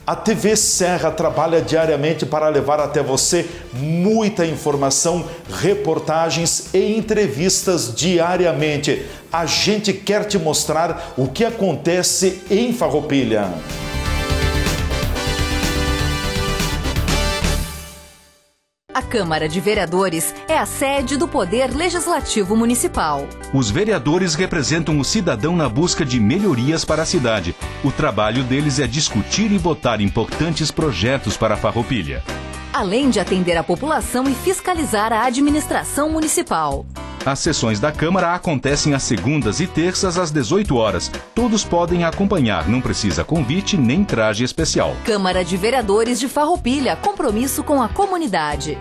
A TV Serra trabalha diariamente para levar até você muita informação, reportagens e entrevistas diariamente. A gente quer te mostrar o que acontece em Farroupilha. A Câmara de Vereadores é a sede do Poder Legislativo Municipal. Os vereadores representam o cidadão na busca de melhorias para a cidade. O trabalho deles é discutir e votar importantes projetos para a Farroupilha. Além de atender a população e fiscalizar a administração municipal. As sessões da Câmara acontecem às segundas e terças às 18 horas. Todos podem acompanhar, não precisa convite nem traje especial. Câmara de Vereadores de Farroupilha, compromisso com a comunidade.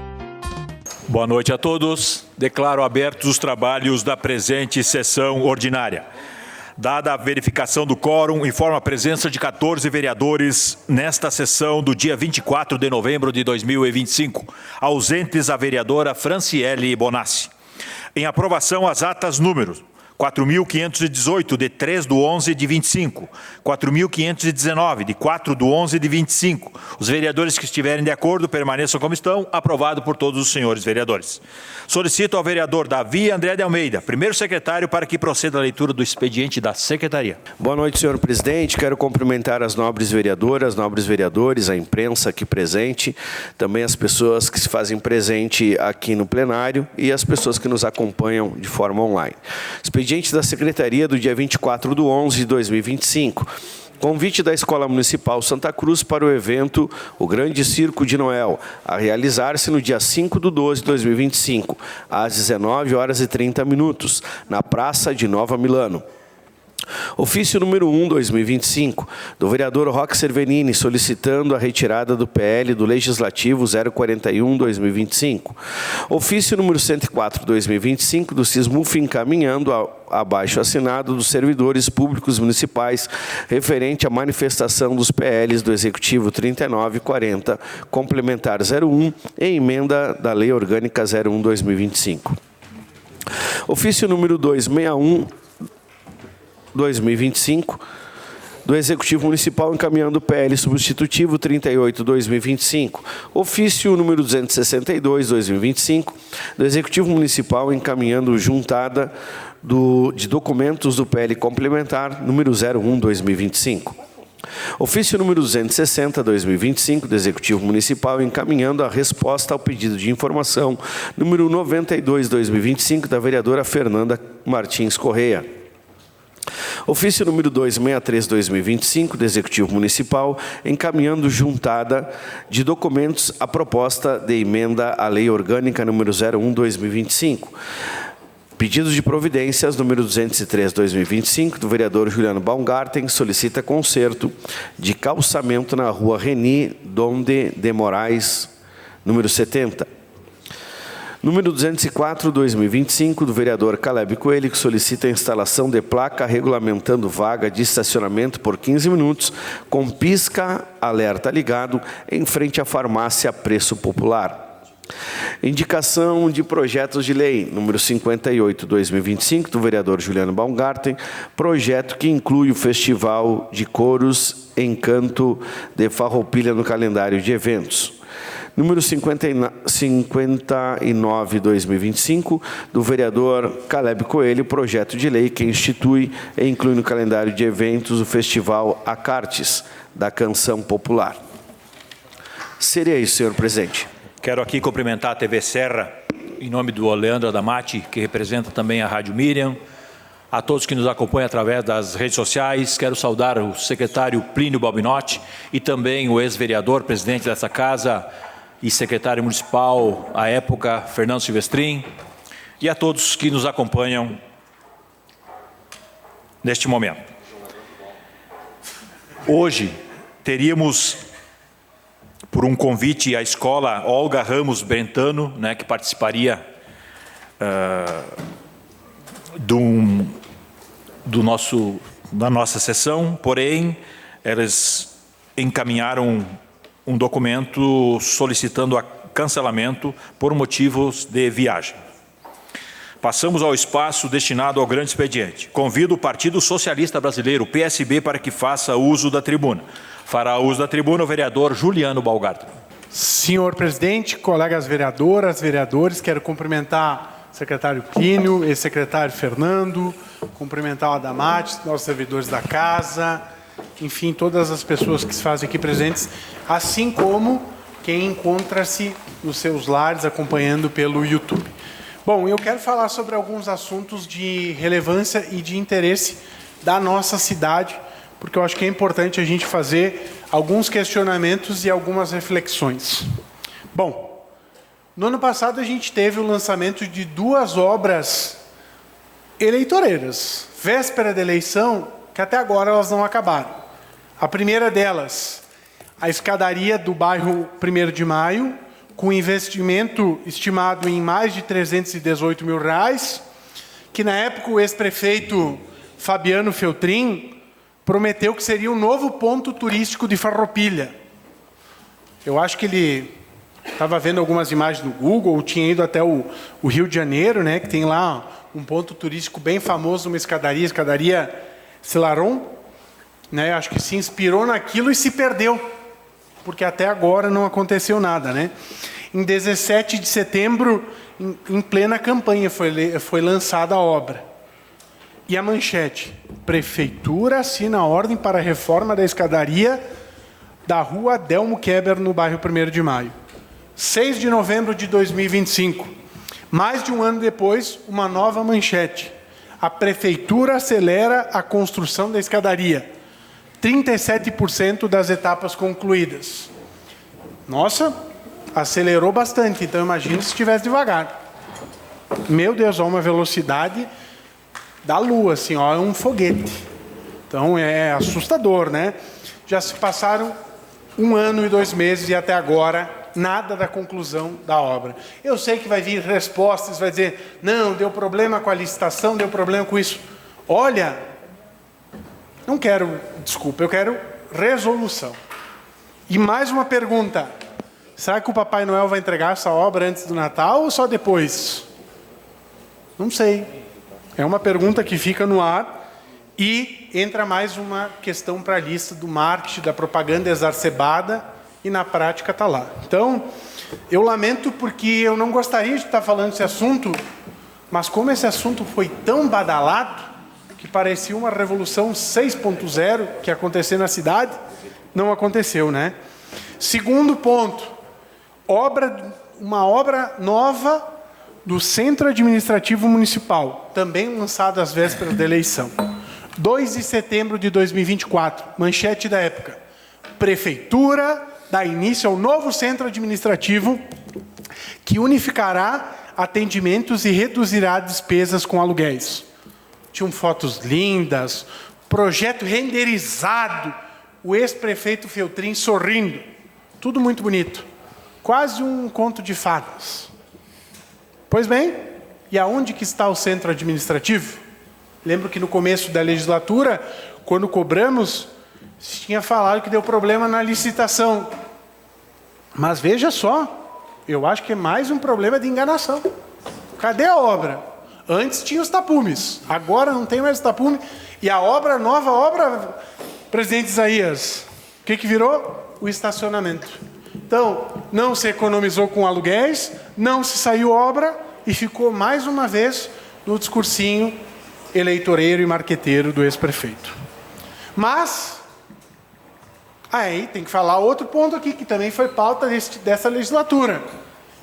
Boa noite a todos. Declaro abertos os trabalhos da presente sessão ordinária. Dada a verificação do quórum, informo a presença de 14 vereadores nesta sessão do dia 24 de novembro de 2025. Ausentes a vereadora Franciele Bonassi. Em aprovação, as atas números 4.518, de 3/11 de 25, 4.519, de 4/11 de 25. Os vereadores que estiverem de acordo permaneçam como estão. Aprovado por todos os senhores vereadores. Solicito ao vereador Davi André de Almeida, primeiro secretário, para que proceda a leitura do expediente da secretaria. Boa noite, senhor presidente. Quero cumprimentar as nobres vereadoras, nobres vereadores, a imprensa aqui presente, também as pessoas que se fazem presente aqui no plenário e as pessoas que nos acompanham de forma online. Expediente da Secretaria do dia 24/11 de 2025. Convite da Escola Municipal Santa Cruz para o evento O Grande Circo de Noel, a realizar-se no dia 5/12 de 2025, às 19h30, na Praça de Nova Milano. Ofício número 1/2025, do vereador Roque Cervenini, solicitando a retirada do PL do Legislativo 041/2025. Ofício número 104/2025, do Sismuf, encaminhando abaixo assinado dos servidores públicos municipais, referente à manifestação dos PLs do Executivo 39 e 40, complementar 01 e emenda da Lei Orgânica 01/2025. Ofício número 261/2025, do Executivo Municipal, encaminhando o PL substitutivo 38/2025. Ofício número 262/2025, do Executivo Municipal, encaminhando juntada de documentos do PL complementar número 01/2025. Ofício número 260/2025, do Executivo Municipal, encaminhando a resposta ao pedido de informação número 92/2025, da vereadora Fernanda Martins Correia. Ofício número 263/2025, do Executivo Municipal, encaminhando juntada de documentos a proposta de emenda à Lei Orgânica número 01/2025. Pedidos de providências número 203/2025, do vereador Juliano Baumgarten, solicita conserto de calçamento na rua Reni Donde de Moraes, número 70. Número 204/2025, do vereador Caleb Coelho, que solicita a instalação de placa regulamentando vaga de estacionamento por 15 minutos, com pisca-alerta ligado, em frente à farmácia Preço Popular. Indicação de projetos de lei, número 58/2025, do vereador Juliano Baumgarten, projeto que inclui o Festival de Coros Encanto de Farroupilha no calendário de eventos. Número 59/2025, do vereador Caleb Coelho, projeto de lei que institui e inclui no calendário de eventos o Festival Acartes, da Canção Popular. Seria isso, senhor presidente. Quero aqui cumprimentar a TV Serra, em nome do Leandro Adamati, que representa também a Rádio Miriam, a todos que nos acompanham através das redes sociais. Quero saudar o secretário Plínio Balbinotti e também o ex-vereador, presidente dessa casa e secretário municipal, à época, Fernando Silvestrin, e a todos que nos acompanham neste momento. Hoje teríamos, por um convite à escola Olga Ramos Brentano, que participaria da nossa sessão, porém, elas encaminharam um documento solicitando cancelamento por motivos de viagem. Passamos ao espaço destinado ao grande expediente. Convido o Partido Socialista Brasileiro, PSB, para que faça uso da tribuna. Fará uso da tribuna o vereador Juliano Balgarto. Senhor presidente, colegas vereadoras, vereadores, quero cumprimentar o secretário Plínio, ex-secretário Fernando, cumprimentar o Adamate, nossos servidores da casa, enfim, todas as pessoas que se fazem aqui presentes, assim como quem encontra-se nos seus lares acompanhando pelo YouTube. Bom, eu quero falar sobre alguns assuntos de relevância e de interesse da nossa cidade, porque eu acho que é importante a gente fazer alguns questionamentos e algumas reflexões. Bom, no ano passado a gente teve o lançamento de 2 obras eleitoreiras, véspera da eleição, que até agora elas não acabaram. A primeira delas, a escadaria do bairro 1º de Maio, com investimento estimado em mais de R$318 mil, que na época o ex-prefeito Fabiano Feltrin prometeu que seria um novo ponto turístico de Farroupilha. Eu acho que ele estava vendo algumas imagens no Google, tinha ido até o Rio de Janeiro, né, que tem lá um ponto turístico bem famoso, uma escadaria, escadaria Celaron, né, acho que se inspirou naquilo e se perdeu, porque até agora não aconteceu nada, né? Em 17 de setembro, em plena campanha, foi lançada a obra. E a manchete: Prefeitura assina a ordem para a reforma da escadaria da rua Adelmo Keber, no bairro 1º de Maio. 6 de novembro de 2025. Mais de um ano depois, uma nova manchete: a Prefeitura acelera a construção da escadaria. 37% das etapas concluídas. Nossa, acelerou bastante, então imagina se estivesse devagar. Meu Deus, ó, uma velocidade da lua, assim, ó, é um foguete. Então é assustador, né? Já se passaram 1 ano e 2 meses e até agora nada da conclusão da obra. Eu sei que vai vir respostas, vai dizer, não, deu problema com a licitação, deu problema com isso. Olha, não quero desculpa, eu quero resolução. E mais uma pergunta: será que o Papai Noel vai entregar essa obra antes do Natal ou só depois? Não sei. É uma pergunta que fica no ar e entra mais uma questão para a lista do marketing, da propaganda exacerbada, e na prática está lá. Então, eu lamento porque eu não gostaria de estar falando desse assunto, mas como esse assunto foi tão badalado, que parecia uma revolução 6.0 que ia acontecer na cidade, não aconteceu, né? Segundo ponto, uma obra nova do Centro Administrativo Municipal, também lançado às vésperas da eleição. 2 de setembro de 2024, manchete da época: Prefeitura dá início ao novo Centro Administrativo que unificará atendimentos e reduzirá despesas com aluguéis. Tinham fotos lindas, projeto renderizado, o ex-prefeito Feltrin sorrindo, tudo muito bonito, quase um conto de fadas. Pois bem, e aonde que está o centro administrativo? Lembro que no começo da legislatura, quando cobramos, se tinha falado que deu problema na licitação. Mas veja só, eu acho que é mais um problema de enganação. Cadê a obra? Antes tinha os tapumes, agora não tem mais tapume. E a obra, nova obra, presidente Isaías, o que virou? O estacionamento. Então, não se economizou com aluguéis, não se saiu obra e ficou mais uma vez no discursinho eleitoreiro e marqueteiro do ex-prefeito. Mas, aí tem que falar outro ponto aqui, que também foi pauta dessa legislatura.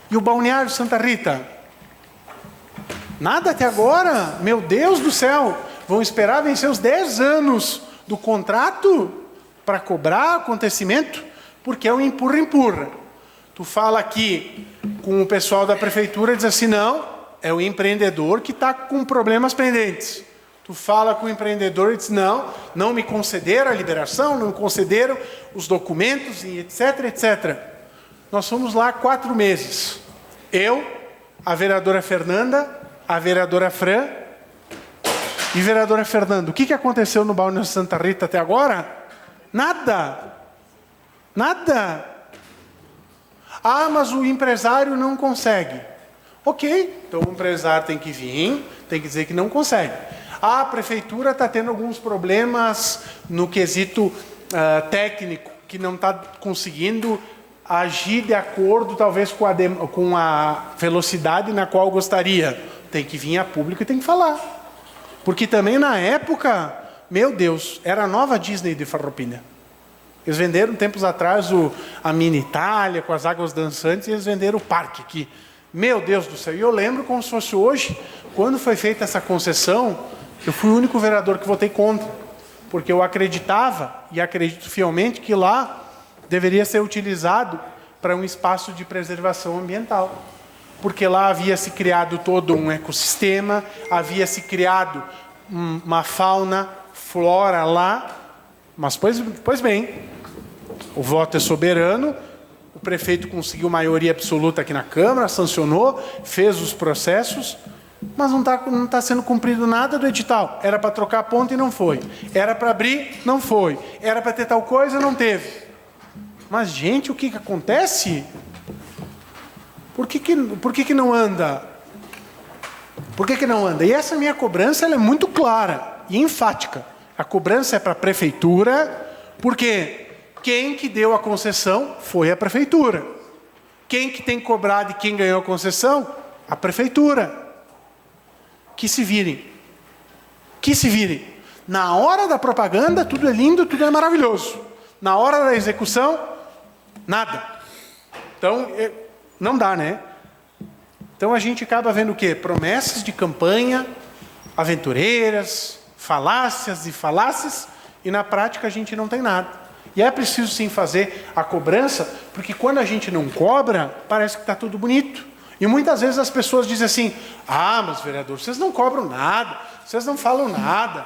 E o balneário Santa Rita? Nada até agora? Meu Deus do céu! Vão esperar vencer os 10 anos do contrato para cobrar acontecimento? Porque é um empurra-empurra. Tu fala aqui com o pessoal da prefeitura e diz assim, não, é o empreendedor que está com problemas pendentes. Tu fala com o empreendedor e diz, não, não me concederam a liberação, não me concederam os documentos, e etc, etc. Nós fomos lá 4 meses. Eu, a vereadora Fernanda, a vereadora Fran e a vereadora Fernanda. O que aconteceu no balneário Santa Rita até agora? Nada. Nada. Ah, mas o empresário não consegue. Ok, então o empresário tem que vir, tem que dizer que não consegue. Ah, a prefeitura está tendo alguns problemas no quesito técnico. que não está conseguindo agir de acordo, talvez, com a velocidade na qual gostaria. Tem que vir a público e tem que falar. Porque também, na época, meu Deus, era a nova Disney de Farroupilha. Eles venderam, tempos atrás, a Mini Itália, com as águas dançantes, e eles venderam o parque aqui. Meu Deus do céu. E eu lembro como se fosse hoje, quando foi feita essa concessão, eu fui o único vereador que votei contra. Porque eu acreditava, e acredito fielmente, que lá deveria ser utilizado para um espaço de preservação ambiental. Porque lá havia se criado todo um ecossistema, havia se criado uma fauna, flora lá. Mas, pois bem, o voto é soberano, o prefeito conseguiu maioria absoluta aqui na Câmara, sancionou, fez os processos, mas não tá sendo cumprido nada do edital. Era para trocar a ponte e não foi. Era para abrir, não foi. Era para ter tal coisa, não teve. Mas, gente, o que acontece? Por que não anda? Por que não anda? E essa minha cobrança ela é muito clara e enfática. A cobrança é para a prefeitura, porque quem que deu a concessão foi a prefeitura. Quem que tem cobrado e quem ganhou a concessão? A prefeitura. Que se virem. Que se virem. Na hora da propaganda, tudo é lindo, tudo é maravilhoso. Na hora da execução, nada. Então, não dá, né? Então a gente acaba vendo o quê? Promessas de campanha, aventureiras, falácias e falácias, e na prática a gente não tem nada. E é preciso sim fazer a cobrança, porque quando a gente não cobra, parece que está tudo bonito. E muitas vezes as pessoas dizem assim, mas vereador, vocês não cobram nada, vocês não falam nada,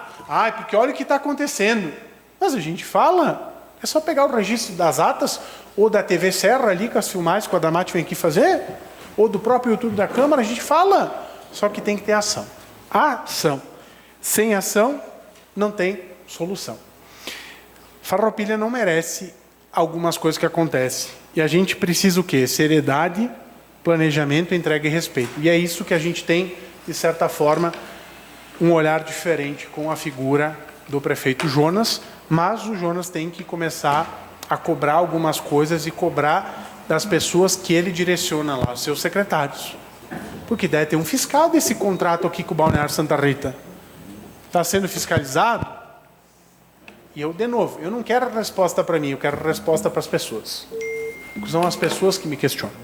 porque olha o que está acontecendo. Mas a gente fala, é só pegar o registro das atas, ou da TV Serra ali, com as filmagens que o Adamati vem aqui fazer, ou do próprio YouTube da Câmara, a gente fala, só que tem que ter ação. Ação. Sem ação, não tem solução. Farroupilha não merece algumas coisas que acontecem. E a gente precisa o quê? Seriedade, planejamento, entrega e respeito. E é isso que a gente tem, de certa forma, um olhar diferente com a figura do prefeito Jonas, mas o Jonas tem que começar a cobrar algumas coisas e cobrar das pessoas que ele direciona lá, os seus secretários. Porque deve ter um fiscal desse contrato aqui com o Balneário Santa Rita. Está sendo fiscalizado? E eu, de novo, eu não quero a resposta para mim, eu quero a resposta para as pessoas. São as pessoas que me questionam.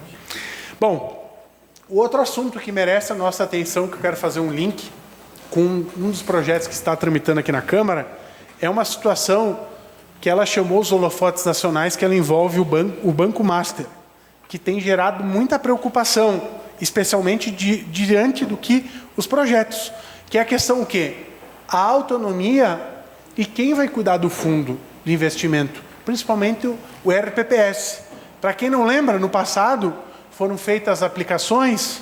Bom, o outro assunto que merece a nossa atenção, que eu quero fazer um link com um dos projetos que está tramitando aqui na Câmara, é uma situação que ela chamou os holofotes nacionais, que ela envolve o Banco Master, que tem gerado muita preocupação, especialmente diante do que os projetos, que é a questão o quê? A autonomia e quem vai cuidar do fundo de investimento, principalmente o RPPS. Para quem não lembra, no passado foram feitas aplicações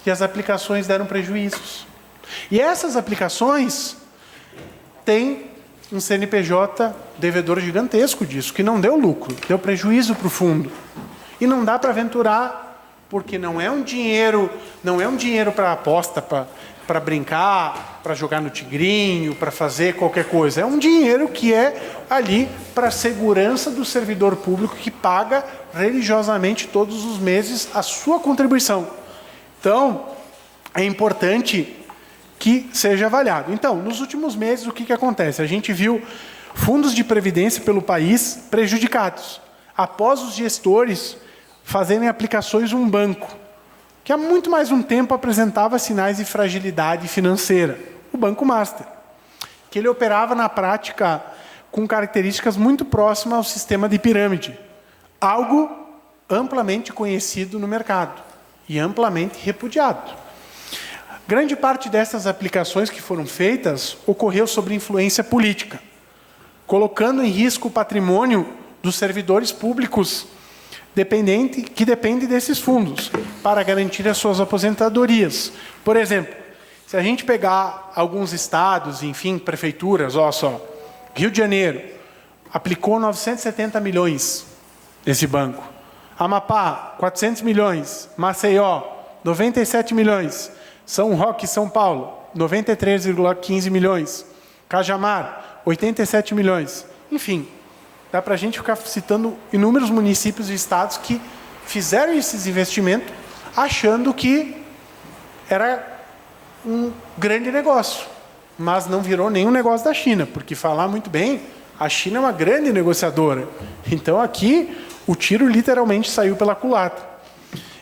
e as aplicações deram prejuízos. E essas aplicações têm um CNPJ devedor gigantesco disso, que não deu lucro, deu prejuízo para o fundo. E não dá para aventurar, porque não é um dinheiro para aposta, para brincar, para jogar no tigrinho, para fazer qualquer coisa. É um dinheiro que é ali para a segurança do servidor público que paga religiosamente todos os meses a sua contribuição. Então, é importante que seja avaliado. Então, nos últimos meses, o que acontece? A gente viu fundos de previdência pelo país prejudicados, após os gestores fazerem aplicações um banco, que há muito mais um tempo apresentava sinais de fragilidade financeira, o Banco Master, que ele operava na prática com características muito próximas ao sistema de pirâmide, algo amplamente conhecido no mercado e amplamente repudiado. Grande parte dessas aplicações que foram feitas ocorreu sob influência política, colocando em risco o patrimônio dos servidores públicos que depende desses fundos para garantir as suas aposentadorias. Por exemplo, se a gente pegar alguns estados, enfim, prefeituras, olha só, Rio de Janeiro aplicou 970 milhões nesse banco. Amapá, 400 milhões. Maceió, 97 milhões. São Roque, São Paulo, 93,15 milhões. Cajamar, 87 milhões. Enfim, dá para a gente ficar citando inúmeros municípios e estados que fizeram esses investimentos achando que era um grande negócio, mas não virou nenhum negócio da China, porque falar muito bem, a China é uma grande negociadora. Então aqui o tiro literalmente saiu pela culatra.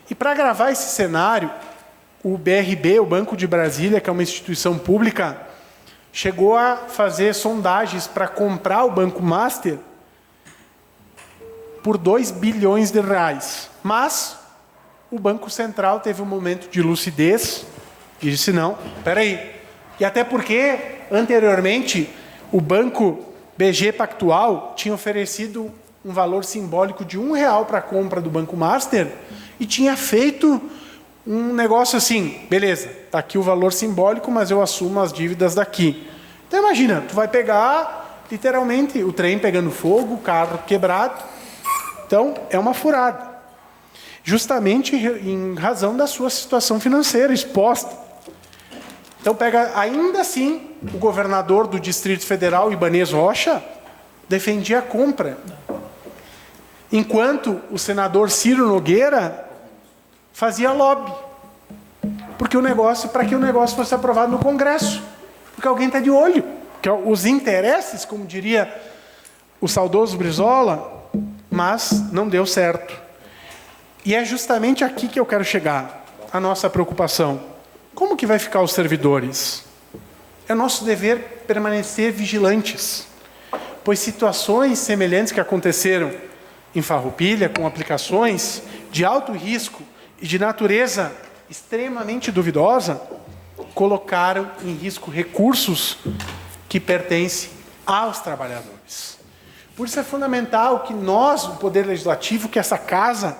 E para gravar esse cenário, o BRB, o Banco de Brasília, que é uma instituição pública, chegou a fazer sondagens para comprar o Banco Master por 2 bilhões de reais. Mas o Banco Central teve um momento de lucidez e disse, não, espera aí. E até porque, anteriormente, o Banco BG Pactual tinha oferecido um valor simbólico de R$1 para a compra do Banco Master e tinha feito um negócio assim, beleza, está aqui o valor simbólico, mas eu assumo as dívidas daqui. Então imagina, tu vai pegar, literalmente, o trem pegando fogo, o carro quebrado. Então, é uma furada. Justamente em razão da sua situação financeira exposta. Então, pega, ainda assim, o governador do Distrito Federal, Ibanez Rocha, defendia a compra. Enquanto o senador Ciro Nogueira fazia lobby. Porque o negócio, para que o negócio fosse aprovado no Congresso. Porque alguém está de olho. Que os interesses, como diria o saudoso Brizola, mas não deu certo. E é justamente aqui que eu quero chegar, a nossa preocupação. Como que vai ficar os servidores? É nosso dever permanecer vigilantes, pois situações semelhantes que aconteceram em Farroupilha, com aplicações de alto risco e de natureza extremamente duvidosa, colocaram em risco recursos que pertencem aos trabalhadores. Por isso é fundamental que nós, o Poder Legislativo, que essa casa,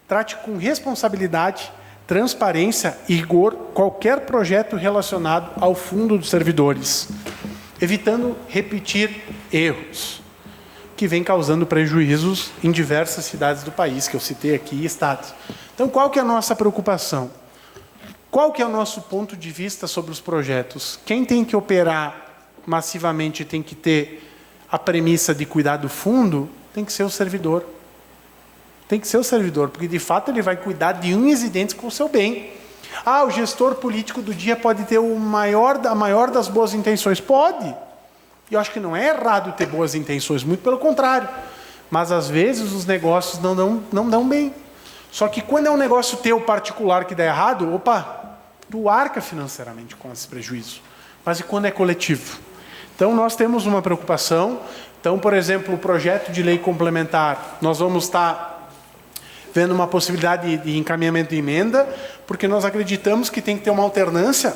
trate com responsabilidade, transparência e rigor qualquer projeto relacionado ao fundo dos servidores, evitando repetir erros que vêm causando prejuízos em diversas cidades do país, que eu citei aqui, e estados. Então, qual que é a nossa preocupação? Qual que é o nosso ponto de vista sobre os projetos? Quem tem que operar massivamente tem que ter a premissa de cuidar do fundo, tem que ser o servidor. Tem que ser o servidor, porque de fato ele vai cuidar de unhas e dentes com o seu bem. Ah, o gestor político do dia pode ter a maior das boas intenções. Pode. E eu acho que não é errado ter boas intenções, muito pelo contrário. Mas às vezes os negócios não dão bem. Só que quando é um negócio teu particular que dá errado, opa, tu arca financeiramente com esse prejuízo. Mas e quando é coletivo? Então nós temos uma preocupação. Então, por exemplo, o projeto de lei complementar, nós vamos estar vendo uma possibilidade de encaminhamento de emenda, porque nós acreditamos que tem que ter uma alternância.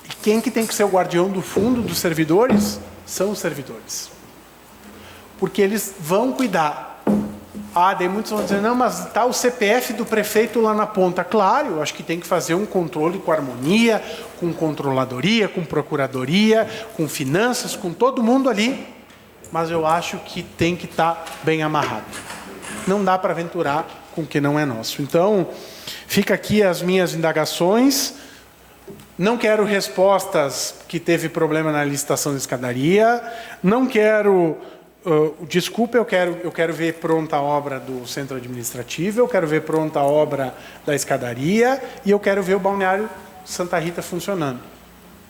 E quem que tem que ser o guardião do fundo dos servidores? São os servidores. Porque eles vão cuidar. Ah, daí muitos vão dizer, não, mas está o CPF do prefeito lá na ponta. Claro, eu acho que tem que fazer um controle com harmonia, com controladoria, com procuradoria, com finanças, com todo mundo ali. Mas eu acho que tem que estar bem amarrado. Não dá para aventurar com o que não é nosso. Então, fica aqui as minhas indagações. Não quero respostas que teve problema na licitação de escadaria. Não quero... desculpa, eu quero ver pronta a obra do centro administrativo, eu quero ver pronta a obra da escadaria e eu quero ver o balneário Santa Rita funcionando.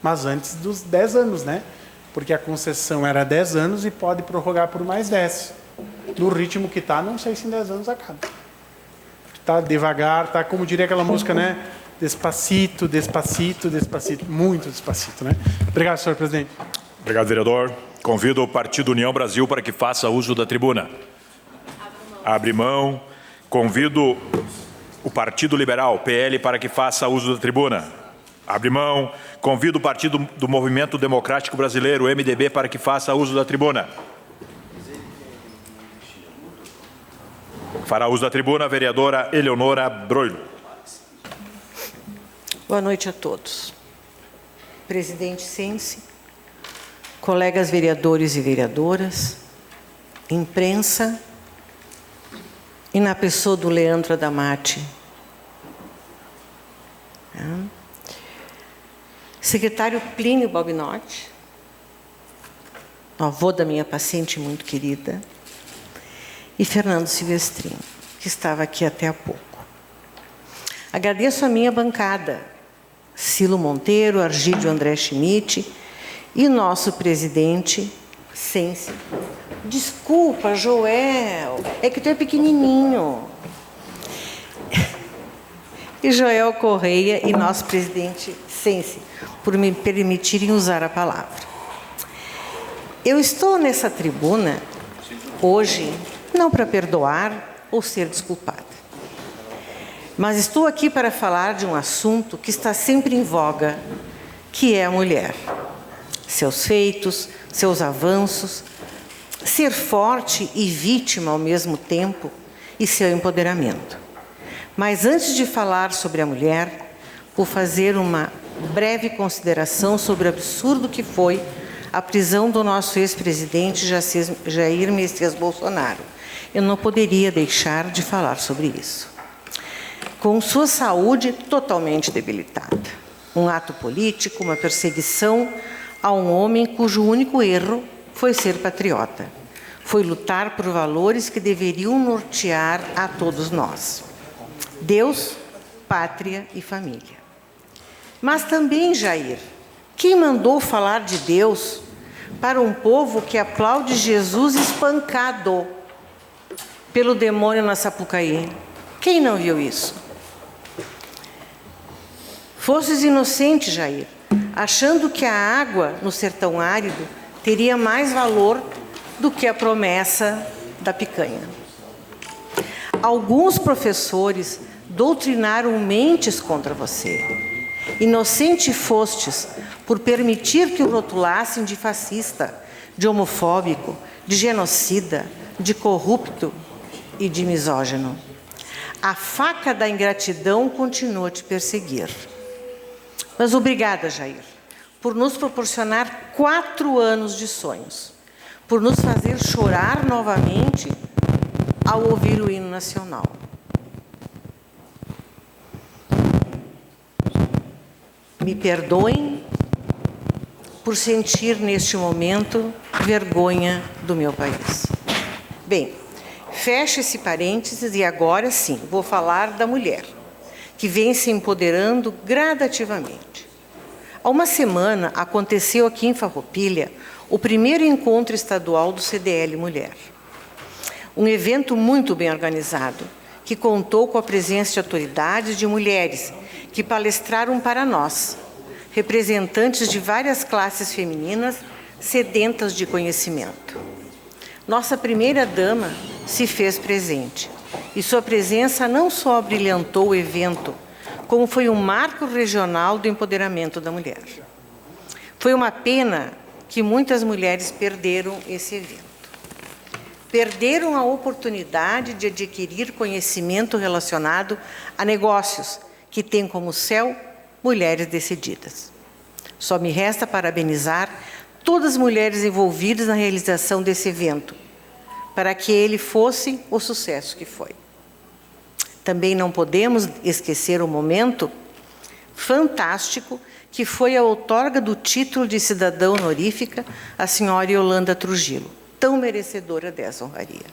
Mas antes dos 10 anos, né? Porque a concessão era 10 anos e pode prorrogar por mais 10. No ritmo que está, não sei se em 10 anos acaba. Está devagar, está como diria aquela música, né? Despacito, despacito, despacito. Muito despacito, né? Obrigado, senhor presidente. Obrigado, vereador. Convido o Partido União Brasil para que faça uso da tribuna. Abre mão. Convido o Partido Liberal, PL, para que faça uso da tribuna. Abre mão. Convido o Partido do Movimento Democrático Brasileiro, MDB, para que faça uso da tribuna. Fará uso da tribuna a vereadora Eleonora Broilo. Boa noite a todos. Presidente Sense, colegas vereadores e vereadoras, imprensa, e na pessoa do Leandro Adamati. Secretário Plínio Balbinotti, avô da minha paciente muito querida, e Fernando Silvestrinho, que estava aqui até há pouco. Agradeço a minha bancada, Cilo Monteiro, Argídio André Schmidt e nosso presidente, Sense. Desculpa, Joel, é que tu é pequenininho. E Joel Correia e nosso presidente Sense, por me permitirem usar a palavra. Eu estou nessa tribuna hoje, não para perdoar ou ser desculpada, mas estou aqui para falar de um assunto que está sempre em voga, que é a mulher. Seus feitos, seus avanços, ser forte e vítima ao mesmo tempo e seu empoderamento. Mas antes de falar sobre a mulher, vou fazer uma breve consideração sobre o absurdo que foi a prisão do nosso ex-presidente Jair Messias Bolsonaro. Eu não poderia deixar de falar sobre isso. Com sua saúde totalmente debilitada. Um ato político, uma perseguição a um homem cujo único erro foi ser patriota. Foi lutar por valores que deveriam nortear a todos nós. Deus, pátria e família. Mas também, Jair, quem mandou falar de Deus para um povo que aplaude Jesus espancado pelo demônio na Sapucaí? Quem não viu isso? Fosses inocente, Jair, achando que a água no sertão árido teria mais valor do que a promessa da picanha. Alguns professores doutrinaram mentes contra você. Inocente fostes por permitir que o rotulassem de fascista, de homofóbico, de genocida, de corrupto e de misógino. A faca da ingratidão continua a te perseguir. Mas obrigada, Jair, por nos proporcionar 4 anos de sonhos, por nos fazer chorar novamente ao ouvir o hino nacional. Me perdoem por sentir neste momento vergonha do meu país. Bem, fecho esse parênteses e agora sim, vou falar da mulher, que vem se empoderando gradativamente. Há uma semana aconteceu aqui em Farroupilha o primeiro encontro estadual do CDL Mulher. Um evento muito bem organizado, que contou com a presença de autoridades de mulheres que palestraram para nós, representantes de várias classes femininas sedentas de conhecimento. Nossa primeira-dama se fez presente, e sua presença não só brilhantou o evento, como foi um marco regional do empoderamento da mulher. Foi uma pena que muitas mulheres perderam esse evento. Perderam a oportunidade de adquirir conhecimento relacionado a negócios que têm como céu mulheres decididas. Só me resta parabenizar todas as mulheres envolvidas na realização desse evento, para que ele fosse o sucesso que foi. Também não podemos esquecer o momento fantástico que foi a outorga do título de cidadã honorífica à senhora Yolanda Trujillo, tão merecedora dessa honraria.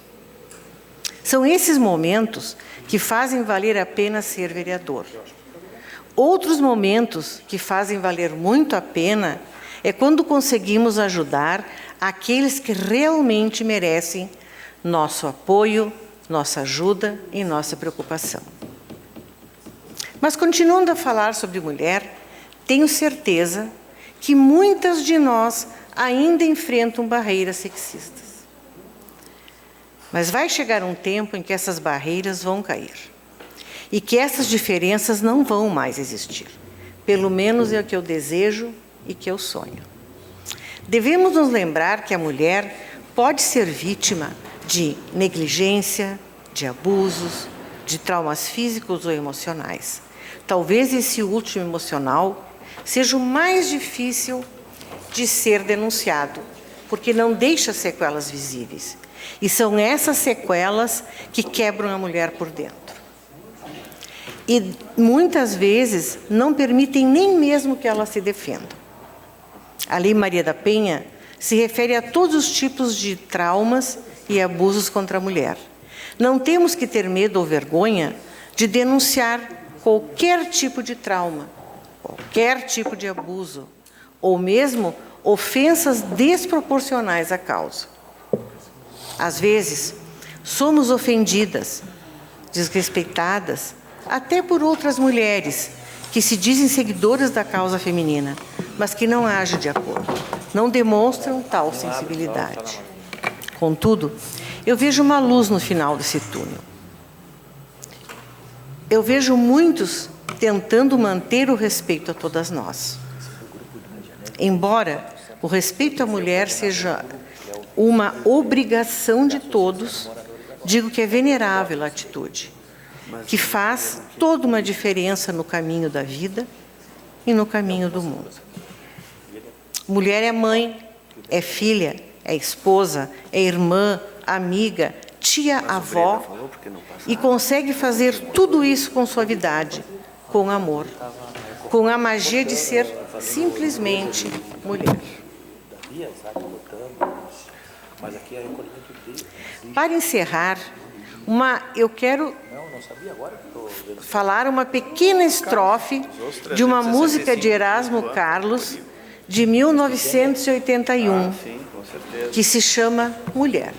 São esses momentos que fazem valer a pena ser vereador. Outros momentos que fazem valer muito a pena é quando conseguimos ajudar aqueles que realmente merecem nosso apoio, nossa ajuda e nossa preocupação. Mas continuando a falar sobre mulher, tenho certeza que muitas de nós ainda enfrentam barreiras sexistas. Mas vai chegar um tempo em que essas barreiras vão cair e que essas diferenças não vão mais existir. Pelo menos é o que eu desejo e que eu sonho. Devemos nos lembrar que a mulher pode ser vítima de negligência, de abusos, de traumas físicos ou emocionais. Talvez esse último, emocional, seja o mais difícil de ser denunciado, porque não deixa sequelas visíveis. E são essas sequelas que quebram a mulher por dentro. E muitas vezes não permitem nem mesmo que ela se defenda. A Lei Maria da Penha se refere a todos os tipos de traumas e abusos contra a mulher, Não temos que ter medo ou vergonha de denunciar qualquer tipo de trauma, qualquer tipo de abuso, ou mesmo ofensas desproporcionais à causa. Às vezes, somos ofendidas, desrespeitadas, até por outras mulheres que se dizem seguidoras da causa feminina, mas que não agem de acordo, não demonstram tal sensibilidade. Contudo, eu vejo uma luz no final desse túnel. Eu vejo muitos tentando manter o respeito a todas nós. Embora o respeito à mulher seja uma obrigação de todos, digo que é venerável a atitude, que faz toda uma diferença no caminho da vida e no caminho do mundo. Mulher é mãe, é filha, é esposa, é irmã, amiga, tia, avó, e consegue fazer tudo isso com suavidade, com amor, com a magia de ser simplesmente mulher. Para encerrar, eu quero falar uma pequena estrofe de uma música de Erasmo Carlos, de 1981, que se chama Mulher.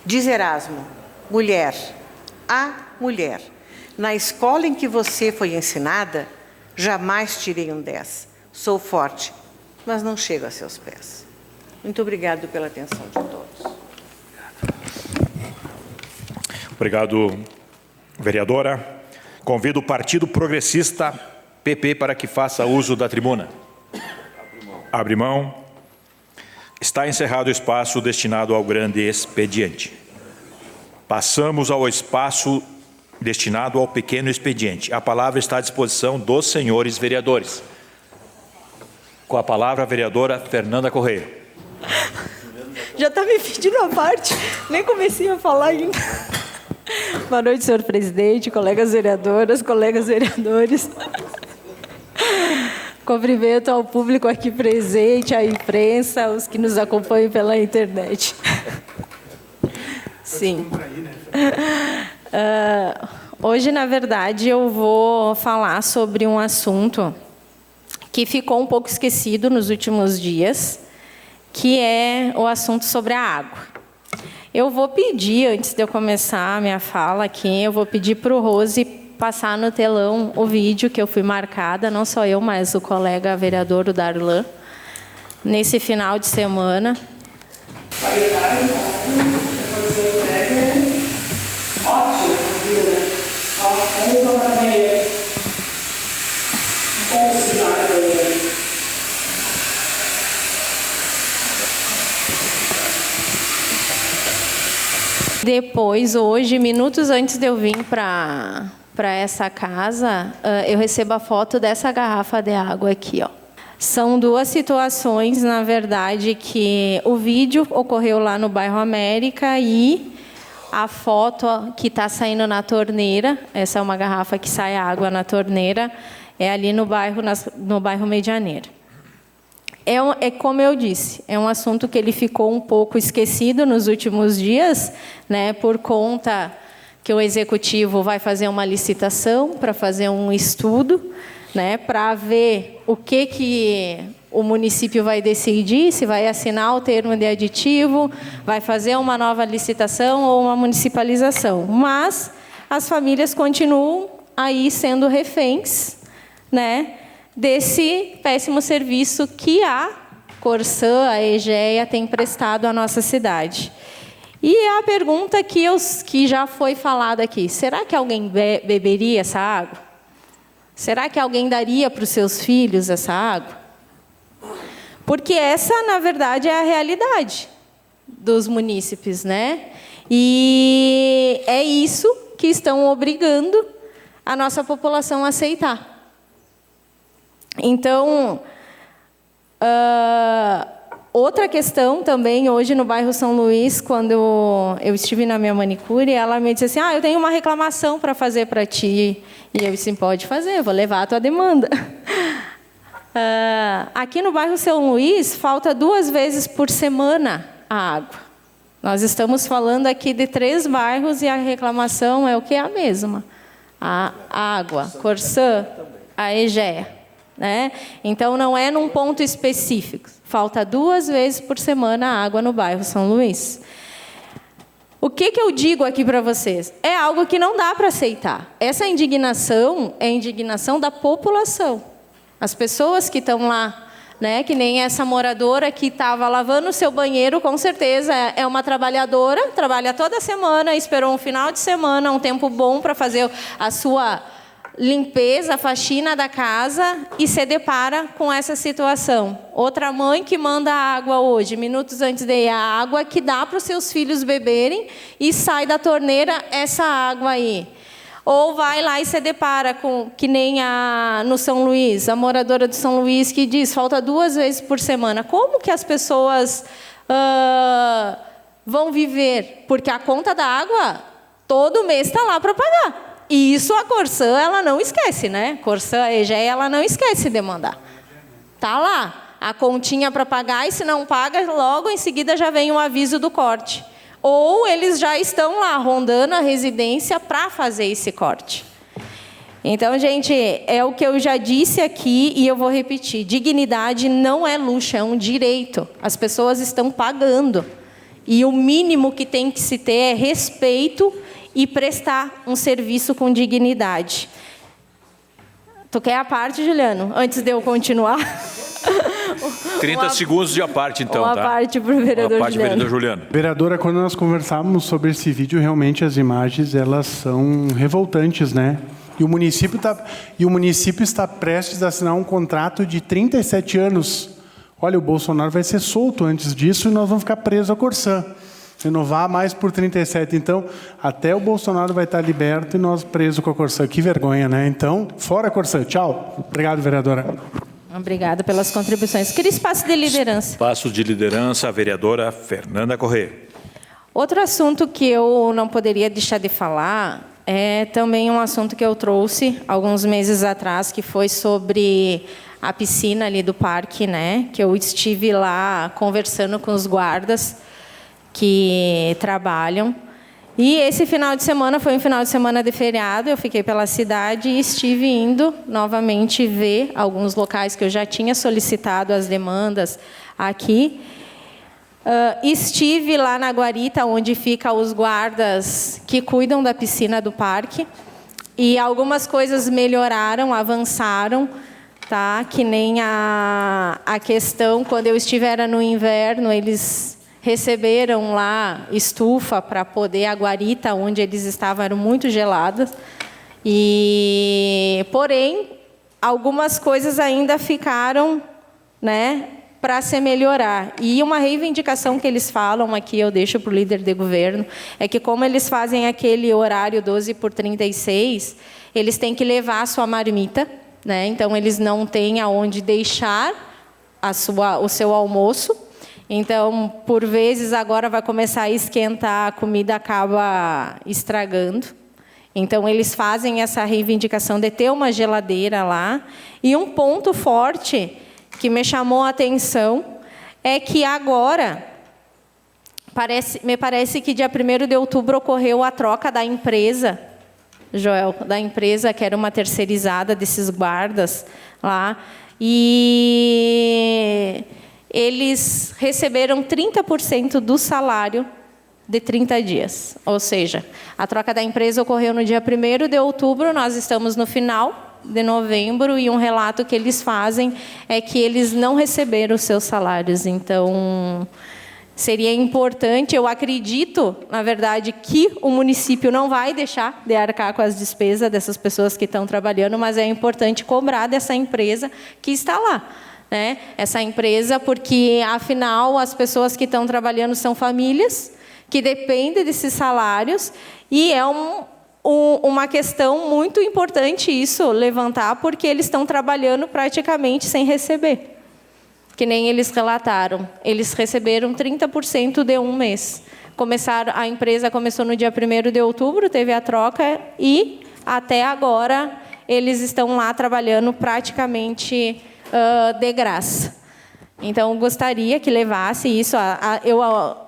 Diz Erasmo: mulher, a mulher, na escola em que você foi ensinada, jamais tirei um 10. Sou forte, mas não chego a seus pés. Muito obrigado pela atenção de todos. Obrigado, vereadora. Convido o Partido Progressista, PP, para que faça uso da tribuna. Abre mão. Está encerrado o espaço destinado ao grande expediente. Passamos ao espaço destinado ao pequeno expediente. A palavra está à disposição dos senhores vereadores. Com a palavra, a vereadora Fernanda Correia. Já está me pedindo a parte, nem comecei a falar ainda. Boa noite, senhor presidente, colegas vereadoras, colegas vereadores. Cumprimento ao público aqui presente, à imprensa, os que nos acompanham pela internet. Sim. Hoje, na verdade, eu vou falar sobre um assunto que ficou um pouco esquecido nos últimos dias, que é o assunto sobre a água. Eu vou pedir, antes de eu começar a minha fala aqui, eu vou pedir para o Rose passar no telão o vídeo que eu fui marcada, não só eu, mas o colega vereador, o Darlan, nesse final de semana. Depois, hoje, minutos antes de eu vir para essa casa, eu recebo a foto dessa garrafa de água aqui, ó. São duas situações, na verdade, que o vídeo ocorreu lá no bairro América e a foto que está saindo na torneira, essa é uma garrafa que sai água na torneira, é ali no bairro Medianeira. É como eu disse, é um assunto que ele ficou um pouco esquecido nos últimos dias, né, por conta que o Executivo vai fazer uma licitação para fazer um estudo, né, para ver o que o município vai decidir, se vai assinar o termo de aditivo, vai fazer uma nova licitação ou uma municipalização. Mas as famílias continuam aí sendo reféns, né, desse péssimo serviço que a Corsã, a EGEA, tem prestado à nossa cidade. E a pergunta que já foi falada aqui, será que alguém beberia essa água? Será que alguém daria para os seus filhos essa água? Porque essa, na verdade, é a realidade dos munícipes, né? E é isso que estão obrigando a nossa população a aceitar. Então, outra questão também, hoje no bairro São Luís, quando eu estive na minha manicure, ela me disse assim, eu tenho uma reclamação para fazer para ti. E eu disse, pode fazer, vou levar a tua demanda. Aqui no bairro São Luís, falta 2 vezes por semana a água. Nós estamos falando aqui de 3 bairros e a reclamação é o que? A mesma. A água, Corsã, a Egea. Né? Então, não é num ponto específico. Falta 2 vezes por semana a água no bairro São Luís. O que eu digo aqui para vocês? É algo que não dá para aceitar. Essa indignação é a indignação da população. As pessoas que estão lá, né, que nem essa moradora que estava lavando o seu banheiro, com certeza é uma trabalhadora, trabalha toda semana, esperou um final de semana, um tempo bom para fazer a sua limpeza, a faxina da casa e se depara com essa situação. Outra mãe que manda água hoje, minutos antes de ir a água que dá para os seus filhos beberem e sai da torneira essa água aí. Ou vai lá e se depara com, que nem no São Luís, a moradora do São Luís que diz, falta 2 vezes por semana. Como que as pessoas vão viver? Porque a conta da água, todo mês está lá para pagar. E isso a Corsã, ela não esquece, né? Corsã, Egea, ela não esquece de mandar. Está lá, a continha para pagar, e se não paga, logo em seguida já vem o aviso do corte. Ou eles já estão lá rondando a residência para fazer esse corte. Então, gente, é o que eu já disse aqui e eu vou repetir. Dignidade não é luxo, é um direito. As pessoas estão pagando. E o mínimo que tem que se ter é respeito e prestar um serviço com dignidade. Tu quer a parte, Juliano? Antes de eu continuar? 30 segundos de a parte, então. Uma tá? parte para o vereador Juliano. Vereadora, quando nós conversávamos sobre esse vídeo, realmente as imagens elas são revoltantes, né? E o município está prestes a assinar um contrato de 37 anos. Olha, o Bolsonaro vai ser solto antes disso e nós vamos ficar presos a Corsã. Renovar mais por 37. Então, até o Bolsonaro vai estar liberto e nós presos com a Corsã. Que vergonha, né? Então, fora a Corsã. Tchau. Obrigado, vereadora. Obrigada pelas contribuições. Queria espaço de liderança. Espaço de liderança, a vereadora Fernanda Corrêa. Outro assunto que eu não poderia deixar de falar é também um assunto que eu trouxe alguns meses atrás, que foi sobre a piscina ali do parque, né? Que eu estive lá conversando com os guardas que trabalham. E esse final de semana foi um final de semana de feriado, eu fiquei pela cidade e estive indo novamente ver alguns locais que eu já tinha solicitado as demandas aqui. Estive lá na guarita, onde ficam os guardas que cuidam da piscina do parque, e algumas coisas melhoraram, avançaram, tá? Que nem a questão, quando eu estive era no inverno, eles receberam lá estufa para poder, a guarita onde eles estavam eram muito geladas. Porém, algumas coisas ainda ficaram, né, para se melhorar. E uma reivindicação que eles falam aqui, eu deixo para o líder de governo, é que como eles fazem aquele horário 12/36, eles têm que levar a sua marmita, né? Então, eles não têm aonde deixar o seu almoço. Então, por vezes, agora vai começar a esquentar, a comida acaba estragando. Então, eles fazem essa reivindicação de ter uma geladeira lá. E um ponto forte que me chamou a atenção é que agora, me parece que dia 1º de outubro ocorreu a troca da empresa, Joel, da empresa que era uma terceirizada desses guardas lá. E eles receberam 30% do salário de 30 dias. Ou seja, a troca da empresa ocorreu no dia 1º de outubro, nós estamos no final de novembro, e um relato que eles fazem é que eles não receberam os seus salários. Então, seria importante, eu acredito, na verdade, que o município não vai deixar de arcar com as despesas dessas pessoas que estão trabalhando, mas é importante cobrar dessa empresa que está lá. Né? Essa empresa, porque, afinal, as pessoas que estão trabalhando são famílias que dependem desses salários, e é uma questão muito importante isso, levantar, porque eles estão trabalhando praticamente sem receber. Que nem eles relataram, eles receberam 30% de um mês. A empresa começou no dia 1º de outubro, teve a troca, e até agora eles estão lá trabalhando praticamente de graça. Então, gostaria que levasse isso. Eu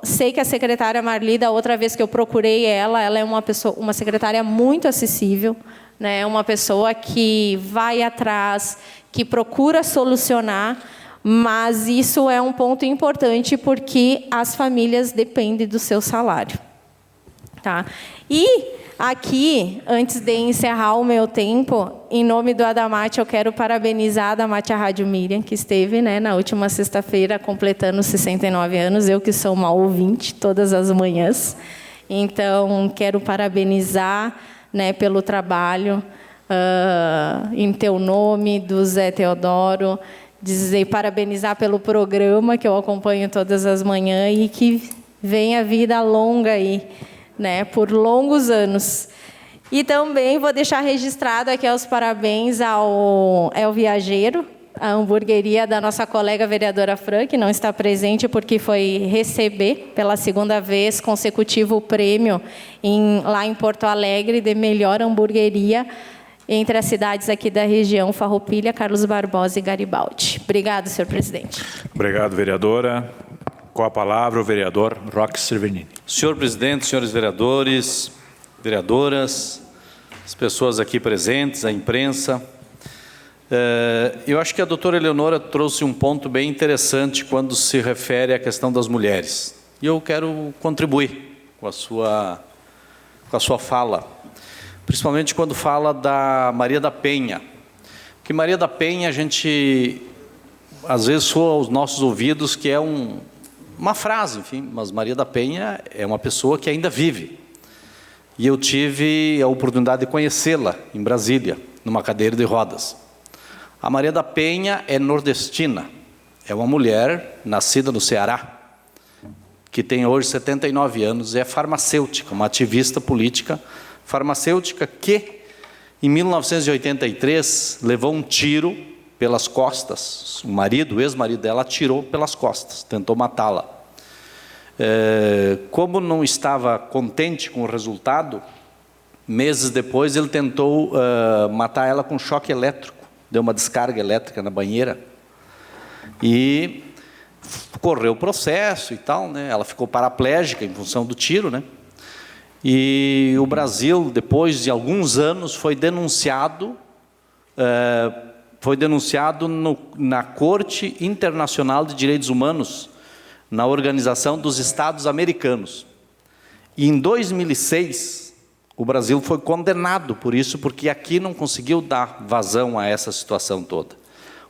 sei que a secretária Marli, da outra vez que eu procurei ela é uma secretária muito acessível, né? Uma pessoa que vai atrás, que procura solucionar, mas isso é um ponto importante porque as famílias dependem do seu salário. Tá? E aqui, antes de encerrar o meu tempo, em nome do Adamate, eu quero parabenizar a Adamate a Rádio Miriam, que esteve, né, na última sexta-feira, completando 69 anos, eu que sou uma ouvinte todas as manhãs. Então, quero parabenizar, né, pelo trabalho, em teu nome, do Zé Teodoro, parabenizar pelo programa que eu acompanho todas as manhãs e que venha vida longa aí, né, por longos anos. E também vou deixar registrado aqui os parabéns ao El Viajeiro, a hamburgueria da nossa colega vereadora Fran, que não está presente porque foi receber pela segunda vez consecutivo o prêmio lá em Porto Alegre de melhor hamburgueria entre as cidades aqui da região, Farroupilha, Carlos Barbosa e Garibaldi. Obrigado, senhor presidente. Obrigado, vereadora. Com a palavra, o vereador Roque Cervernini. Senhor presidente, senhores vereadores, vereadoras, as pessoas aqui presentes, a imprensa, eu acho que a doutora Eleonora trouxe um ponto bem interessante quando se refere à questão das mulheres. E eu quero contribuir com a sua fala, principalmente quando fala da Maria da Penha. Porque Maria da Penha, a gente, às vezes, soa aos nossos ouvidos que é uma frase, enfim, mas Maria da Penha é uma pessoa que ainda vive. E eu tive a oportunidade de conhecê-la em Brasília, numa cadeira de rodas. A Maria da Penha é nordestina, é uma mulher nascida no Ceará, que tem hoje 79 anos, é farmacêutica, uma ativista política farmacêutica que, em 1983, levou um tiro pelas costas. O ex-marido dela, atirou pelas costas, tentou matá-la. Como não estava contente com o resultado, meses depois ele tentou matar ela com choque elétrico, deu uma descarga elétrica na banheira e correu o processo e tal, né? Ela ficou paraplégica em função do tiro, né? E o Brasil, depois de alguns anos, foi denunciado na Corte Internacional de Direitos Humanos, na Organização dos Estados Americanos. E em 2006, o Brasil foi condenado por isso, porque aqui não conseguiu dar vazão a essa situação toda.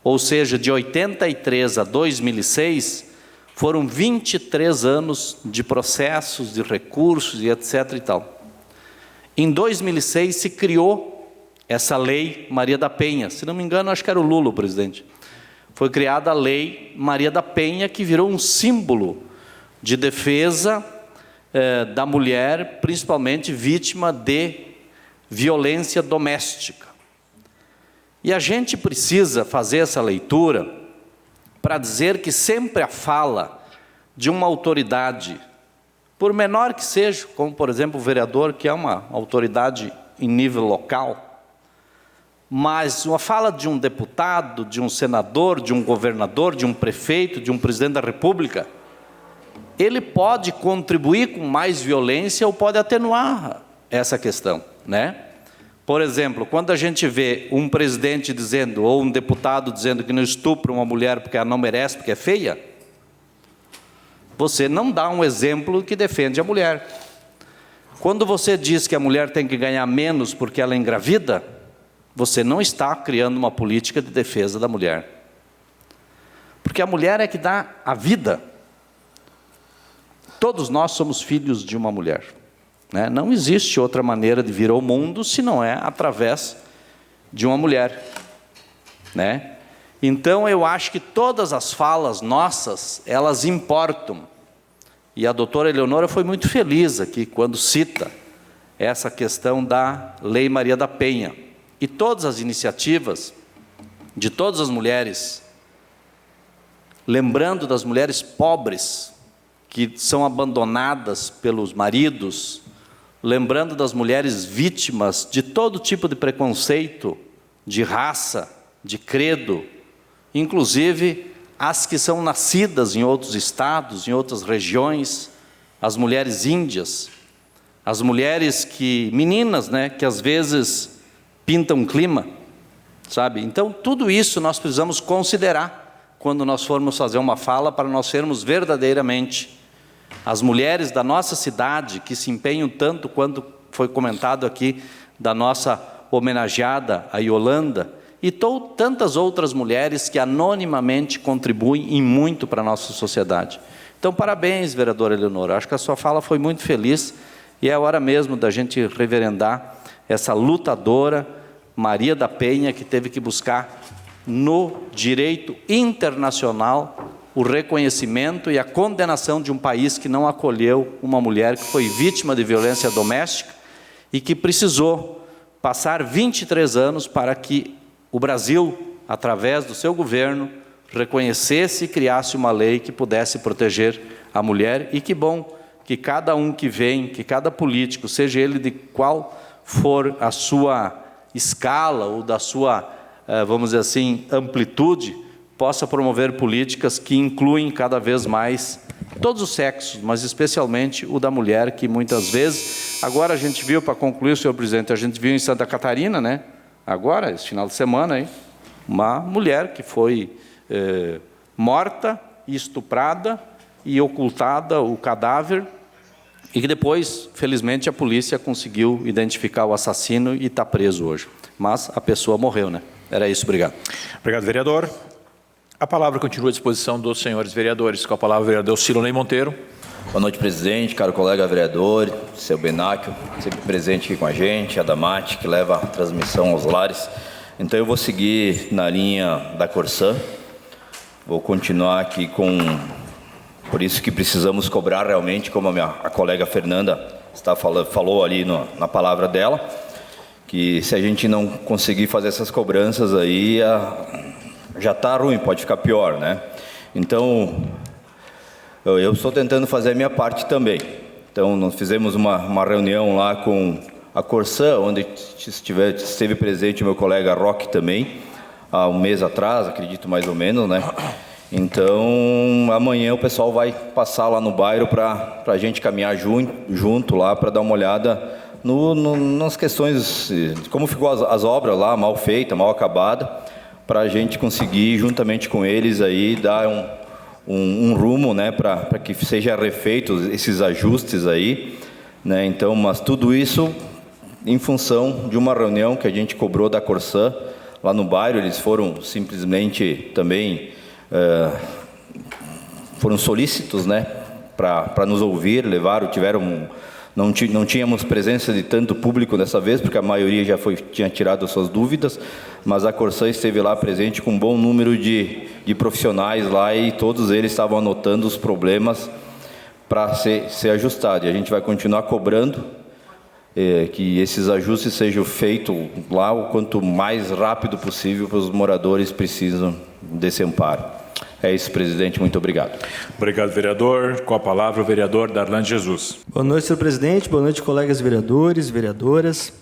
Ou seja, de 83 a 2006, foram 23 anos de processos, de recursos e etc. e tal. Em 2006 se criou essa lei Maria da Penha. Se não me engano, acho que era o Lula o presidente. Foi criada a lei Maria da Penha, que virou um símbolo de defesa da mulher, principalmente vítima de violência doméstica. E a gente precisa fazer essa leitura para dizer que sempre a fala de uma autoridade, por menor que seja, como por exemplo o vereador, que é uma autoridade em nível local, mas uma fala de um deputado, de um senador, de um governador, de um prefeito, de um presidente da República, ele pode contribuir com mais violência ou pode atenuar essa questão, né? Por exemplo, quando a gente vê um presidente dizendo, ou um deputado dizendo que não estupra uma mulher porque ela não merece, porque é feia, você não dá um exemplo que defende a mulher. Quando você diz que a mulher tem que ganhar menos porque ela é engravida, você não está criando uma política de defesa da mulher. Porque a mulher é que dá a vida. Todos nós somos filhos de uma mulher. Né? Não existe outra maneira de vir ao mundo se não é através de uma mulher. Né? Então eu acho que todas as falas nossas, elas importam. E a doutora Eleonora foi muito feliz aqui quando cita essa questão da Lei Maria da Penha. E todas as iniciativas de todas as mulheres, lembrando das mulheres pobres que são abandonadas pelos maridos, lembrando das mulheres vítimas de todo tipo de preconceito, de raça, de credo, inclusive as que são nascidas em outros estados, em outras regiões, as mulheres índias, as mulheres meninas, né, que às vezes pintam clima, sabe? Então, tudo isso nós precisamos considerar quando nós formos fazer uma fala, para nós sermos verdadeiramente as mulheres da nossa cidade, que se empenham tanto quanto foi comentado aqui, da nossa homenageada, a Yolanda, e tantas outras mulheres que anonimamente contribuem e muito para a nossa sociedade. Então, parabéns, vereadora Eleonora. Acho que a sua fala foi muito feliz e é hora mesmo da gente reverendar essa lutadora Maria da Penha, que teve que buscar no direito internacional o reconhecimento e a condenação de um país que não acolheu uma mulher que foi vítima de violência doméstica e que precisou passar 23 anos para que o Brasil, através do seu governo, reconhecesse e criasse uma lei que pudesse proteger a mulher. E que bom que cada um que vem, que cada político, seja ele de qual for a sua escala ou da sua, vamos dizer assim, amplitude, possa promover políticas que incluem cada vez mais todos os sexos, mas especialmente o da mulher, que muitas vezes, agora a gente viu, para concluir, senhor presidente, a gente viu em Santa Catarina, né? Agora, esse final de semana, aí, uma mulher que foi morta, estuprada e ocultada o cadáver, e que depois, felizmente, a polícia conseguiu identificar o assassino e está preso hoje. Mas a pessoa morreu, né? Era isso, obrigado. Obrigado, vereador. A palavra continua à disposição dos senhores vereadores. Com a palavra, o vereador Silonei Monteiro. Boa noite, presidente, caro colega vereador, seu Benáquio, sempre presente aqui com a gente, a Damate, que leva a transmissão aos lares. Então, eu vou seguir na linha da Corsã, vou continuar aqui com... Por isso que precisamos cobrar realmente, como a colega Fernanda falou ali na palavra dela, que se a gente não conseguir fazer essas cobranças aí, já está ruim, pode ficar pior, né? Então, eu estou tentando fazer a minha parte também. Então, nós fizemos uma reunião lá com a Corsã, onde esteve presente o meu colega Roque também, há um mês atrás, acredito mais ou menos, né? Então, amanhã o pessoal vai passar lá no bairro para a gente caminhar junto lá, para dar uma olhada nas questões, como ficou as obras lá, mal feita, mal acabada, para a gente conseguir, juntamente com eles, aí, dar um rumo, né, para que seja refeitos esses ajustes aí, né? Então, mas tudo isso em função de uma reunião que a gente cobrou da Corsã lá no bairro. Eles foram simplesmente também foram solícitos, né, para nos ouvir, não tínhamos presença de tanto público dessa vez, porque a maioria já tinha tirado suas dúvidas, mas a Corsã esteve lá presente com um bom número de profissionais lá, e todos eles estavam anotando os problemas para ser ajustado. E a gente vai continuar cobrando que esses ajustes sejam feitos lá o quanto mais rápido possível, para os moradores precisam desse amparo. É isso, presidente. Muito obrigado. Obrigado, vereador. Com a palavra, o vereador Darlan Jesus. Boa noite, senhor presidente. Boa noite, colegas vereadores, vereadoras,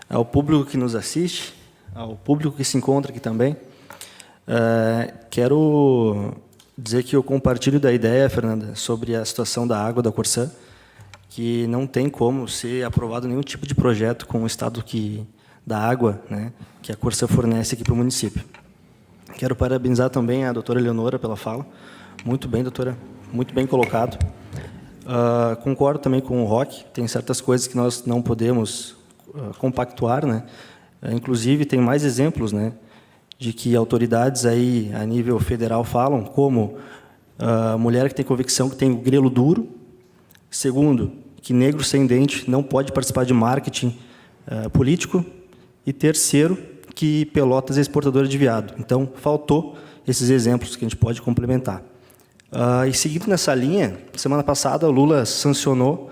ao público que nos assiste, ao público que se encontra aqui também. Quero dizer que eu compartilho da ideia, Fernanda, sobre a situação da água da Corsã, que não tem como ser aprovado nenhum tipo de projeto com o estado da água, né, que a Corsã fornece aqui para o município. Quero parabenizar também a doutora Eleonora pela fala. Muito bem, doutora. Muito bem colocado. Concordo também com o Roque. Tem certas coisas que nós não podemos compactuar, né? Inclusive, tem mais exemplos, né, de que autoridades aí a nível federal falam, como a mulher que tem convicção que tem o grelo duro. Segundo, que negro sem dente não pode participar de marketing político. E terceiro, que Pelotas é exportadora de veado. Então, faltou esses exemplos que a gente pode complementar. E seguindo nessa linha, semana passada o Lula sancionou,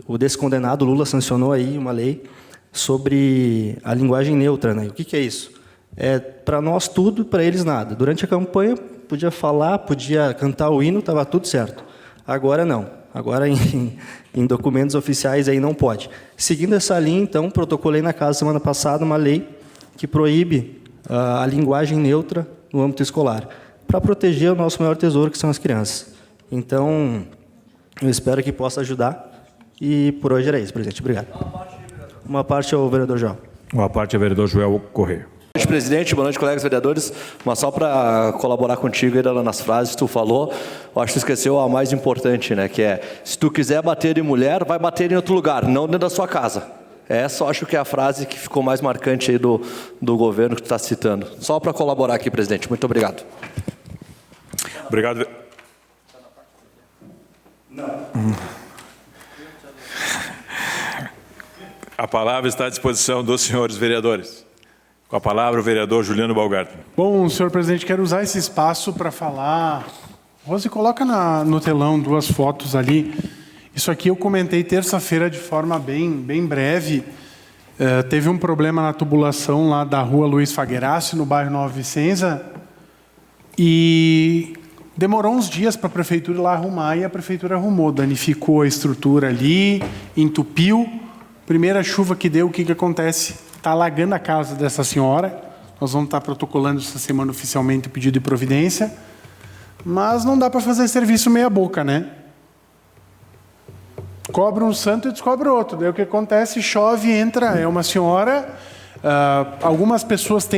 o descondenado Lula sancionou aí uma lei sobre a linguagem neutra, né? O que é isso? É para nós tudo, para eles nada. Durante a campanha, podia falar, podia cantar o hino, estava tudo certo. Agora não. Agora, em documentos oficiais, aí não pode. Seguindo essa linha, então, protocolei na casa semana passada uma lei que proíbe a linguagem neutra no âmbito escolar. para proteger o nosso maior tesouro, que são as crianças. Então, eu espero que possa ajudar. E por hoje era isso, presidente. Obrigado. Uma parte ao vereador João. Uma parte ao vereador Joel Correia. Boa noite, presidente. Boa noite, colegas vereadores. Mas só para colaborar contigo aí nas frases que tu falou, eu acho que tu esqueceu a mais importante, né? Que é, se tu quiser bater em mulher, vai bater em outro lugar, não dentro da sua casa. Essa eu acho que é a frase que ficou mais marcante aí do governo que tu está citando. Só para colaborar aqui, presidente. Muito obrigado. Obrigado. A palavra está à disposição dos senhores vereadores. Com a palavra, o vereador Juliano Balgarten. Bom, senhor presidente, quero usar esse espaço para falar. Rose, coloca no telão 2 fotos ali. Isso aqui eu comentei terça-feira de forma bem breve. Teve um problema na tubulação lá da rua Luiz Figueiredo, no bairro Nova Vicenza. E demorou uns dias para a prefeitura ir lá arrumar, e a prefeitura arrumou. Danificou a estrutura ali, entupiu. Primeira chuva que deu, o que acontece? Está alagando a casa dessa senhora. Nós vamos estar protocolando essa semana oficialmente o pedido de providência. Mas não dá para fazer serviço meia boca, né? Cobra um santo e descobre outro. Daí o que acontece? Chove, entra, é uma senhora. Algumas pessoas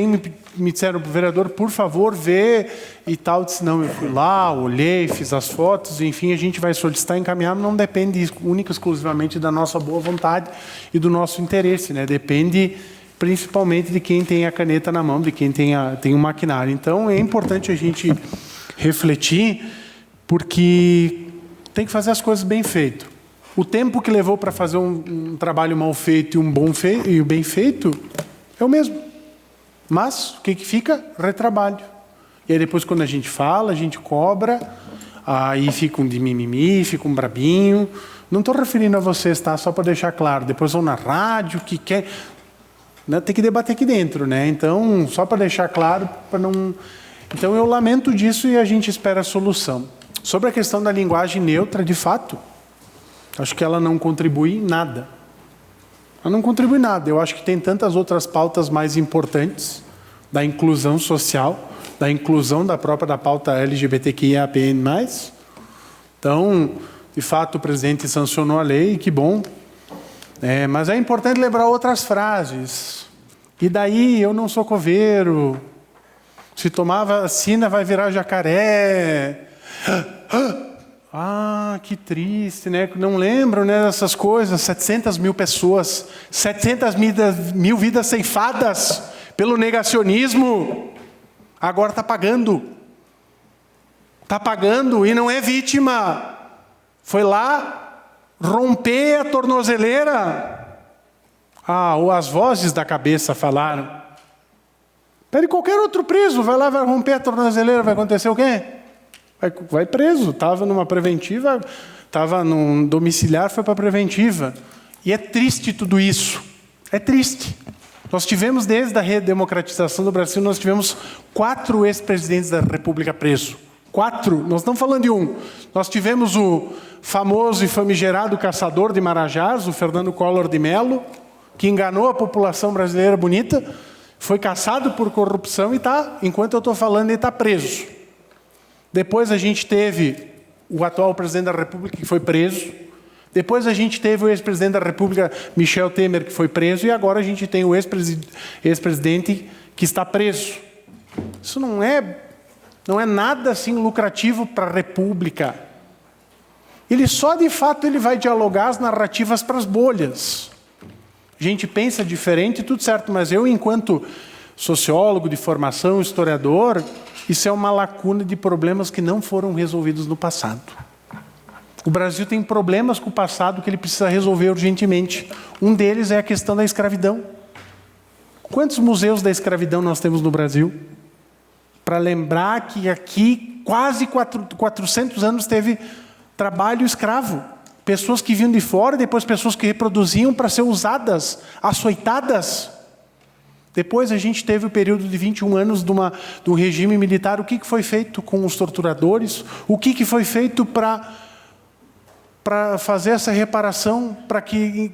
me disseram, vereador, por favor, vê e tal. Eu disse, não, eu fui lá, olhei, fiz as fotos, enfim, a gente vai solicitar, encaminhar, não depende única e exclusivamente da nossa boa vontade e do nosso interesse, né? Depende principalmente de quem tem a caneta na mão, de quem tem o maquinário. Então, é importante a gente refletir, porque tem que fazer as coisas bem feitas. O tempo que levou para fazer um trabalho mal feito e o bem feito é o mesmo. Mas o que fica? Retrabalho. E aí depois, quando a gente fala, a gente cobra, aí ficam de mimimi, ficam brabinho. Não estou referindo a vocês, tá? Só para deixar claro. Depois vão na rádio, que quer... Né? Tem que debater aqui dentro, né? Então, só para deixar claro, para não... Então, eu lamento disso e a gente espera a solução. Sobre a questão da linguagem neutra, de fato, acho que ela não contribui em nada. Ela não contribui em nada. Eu acho que tem tantas outras pautas mais importantes da inclusão social, da inclusão da pauta LGBTQIAPN+. Então, de fato, o presidente sancionou a lei, que bom. Mas é importante lembrar outras frases. E daí, eu não sou coveiro. Se tomar vacina, vai virar jacaré. Ah, que triste, né? Não lembro, né, dessas coisas. 700 mil pessoas, 700 mil vidas ceifadas pelo negacionismo. Agora está pagando. Está pagando e não é vítima. Foi lá romper a tornozeleira. As vozes da cabeça falaram. Pede qualquer outro preso, vai lá, vai romper a tornozeleira, vai acontecer o quê? Vai preso, estava numa preventiva, estava num domiciliar, foi para a preventiva. E é triste tudo isso, é triste. Nós tivemos, desde a redemocratização do Brasil, nós tivemos 4 ex-presidentes da República presos. 4, nós estamos falando de um. Nós tivemos o famoso e famigerado caçador de Marajás, o Fernando Collor de Mello, que enganou a população brasileira bonita, foi caçado por corrupção e está, enquanto eu estou falando, ele está preso. Depois a gente teve o atual presidente da República, que foi preso. Depois a gente teve o ex-presidente da República, Michel Temer, que foi preso. E agora a gente tem o ex-presidente que está preso. Isso não é nada assim lucrativo para a República. Ele só, de fato, ele vai dialogar as narrativas para as bolhas. A gente pensa diferente, tudo certo. Mas eu, enquanto sociólogo de formação, historiador... Isso é uma lacuna de problemas que não foram resolvidos no passado. O Brasil tem problemas com o passado que ele precisa resolver urgentemente. Um deles é a questão da escravidão. Quantos museus da escravidão nós temos no Brasil? Para lembrar que aqui quase 400 anos teve trabalho escravo. Pessoas que vinham de fora, depois pessoas que reproduziam para ser usadas, açoitadas. Depois a gente teve o período de 21 anos do regime militar. O que foi feito com os torturadores? O que foi feito para fazer essa reparação? Para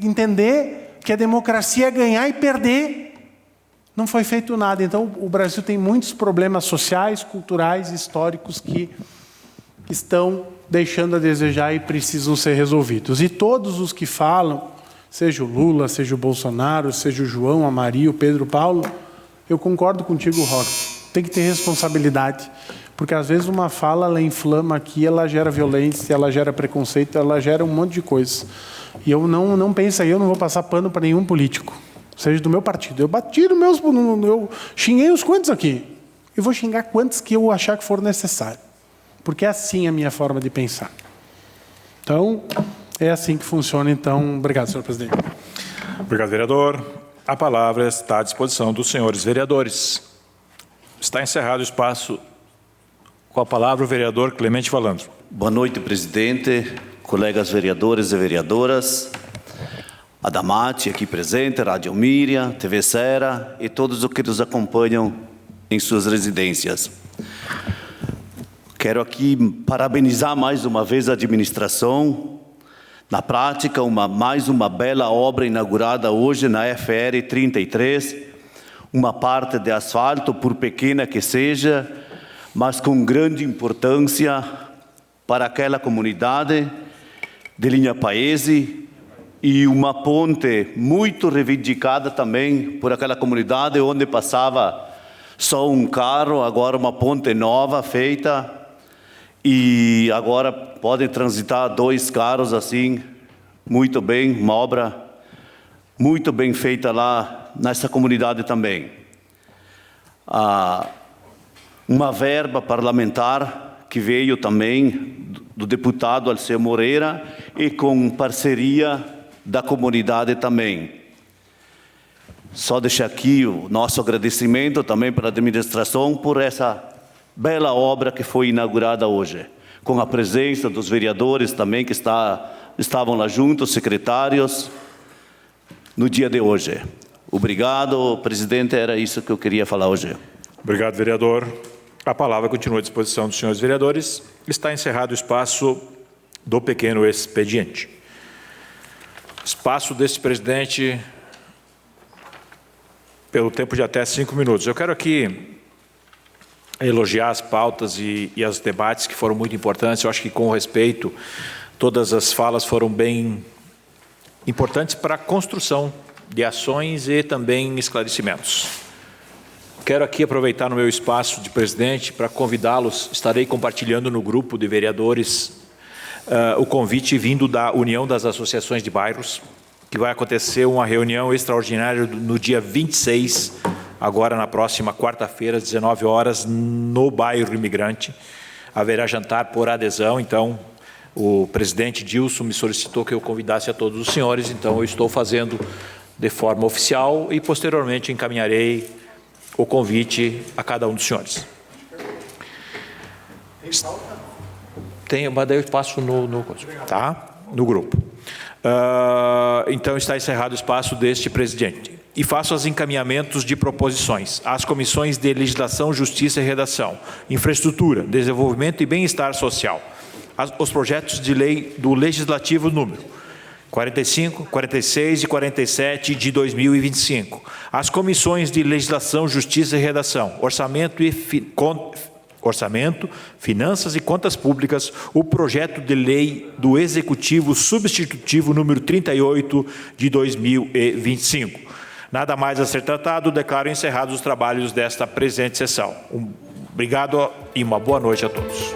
entender que a democracia é ganhar e perder. Não foi feito nada. Então, o Brasil tem muitos problemas sociais, culturais, históricos que estão deixando a desejar e precisam ser resolvidos. E todos os que falam, seja o Lula, seja o Bolsonaro, seja o João, a Maria, o Pedro, o Paulo, eu concordo contigo, Roque. Tem que ter responsabilidade. Porque, às vezes, uma fala, ela inflama aqui, ela gera violência, ela gera preconceito, ela gera um monte de coisa. E eu não penso aí, eu não vou passar pano para nenhum político, seja do meu partido. Eu bati nos meus... Eu xinguei os quantos aqui. Eu vou xingar quantos que eu achar que for necessário. Porque é assim a minha forma de pensar. Então, é assim que funciona. Então, obrigado, senhor presidente. Obrigado, vereador. A palavra está à disposição dos senhores vereadores. Está encerrado o espaço. Com a palavra, o vereador Clemente Valandro. Boa noite, presidente, colegas vereadores e vereadoras, Adamati, aqui presente, Rádio Míria, TV Serra e todos os que nos acompanham em suas residências. Quero aqui parabenizar mais uma vez a administração. Na prática, mais uma bela obra inaugurada hoje na FR 33, uma parte de asfalto, por pequena que seja, mas com grande importância para aquela comunidade de Linha Paese e uma ponte muito reivindicada também por aquela comunidade onde passava só um carro, agora uma ponte nova feita e agora podem transitar 2 carros assim, muito bem, uma obra muito bem feita lá nessa comunidade também. Uma verba parlamentar que veio também do deputado Alceu Moreira e com parceria da comunidade também. Só deixar aqui o nosso agradecimento também para a administração por essa bela obra que foi inaugurada hoje, com a presença dos vereadores também que estavam lá juntos, secretários, no dia de hoje. Obrigado, presidente, era isso que eu queria falar hoje. Obrigado, vereador. A palavra continua à disposição dos senhores vereadores. Está encerrado o espaço do pequeno expediente. Espaço deste presidente pelo tempo de até 5 minutos. Eu quero aqui elogiar as pautas e os debates que foram muito importantes. Eu acho que, com respeito, todas as falas foram bem importantes para a construção de ações e também esclarecimentos. Quero aqui aproveitar no meu espaço de presidente para convidá-los, estarei compartilhando no grupo de vereadores o convite vindo da União das Associações de Bairros, que vai acontecer uma reunião extraordinária no dia 26, agora na próxima quarta-feira, às 19 horas, no bairro Imigrante. Haverá jantar por adesão, então o presidente Dilson me solicitou que eu convidasse a todos os senhores, então eu estou fazendo de forma oficial e posteriormente encaminharei o convite a cada um dos senhores. Tem, mas daí eu passo no grupo. Então está encerrado o espaço deste presidente. E faço os encaminhamentos de proposições às comissões de Legislação, Justiça e Redação, Infraestrutura, Desenvolvimento e Bem-Estar Social, os projetos de lei do Legislativo número 45, 46 e 47 de 2025. As comissões de Legislação, Justiça e Redação, Orçamento, Finanças e Contas Públicas, o projeto de lei do Executivo Substitutivo número 38 de 2025. Nada mais a ser tratado, declaro encerrados os trabalhos desta presente sessão. Obrigado e uma boa noite a todos.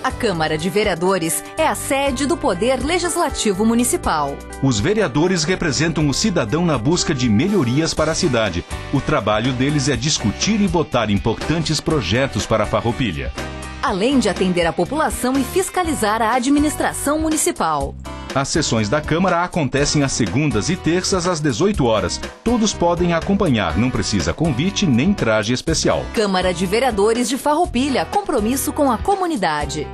A Câmara de Vereadores é a sede do Poder Legislativo Municipal. Os vereadores representam o cidadão na busca de melhorias para a cidade. O trabalho deles é discutir e votar importantes projetos para a Farroupilha. Além de atender a população e fiscalizar a administração municipal. As sessões da Câmara acontecem às segundas e terças às 18 horas. Todos podem acompanhar, não precisa convite nem traje especial. Câmara de Vereadores de Farroupilha, compromisso com a comunidade.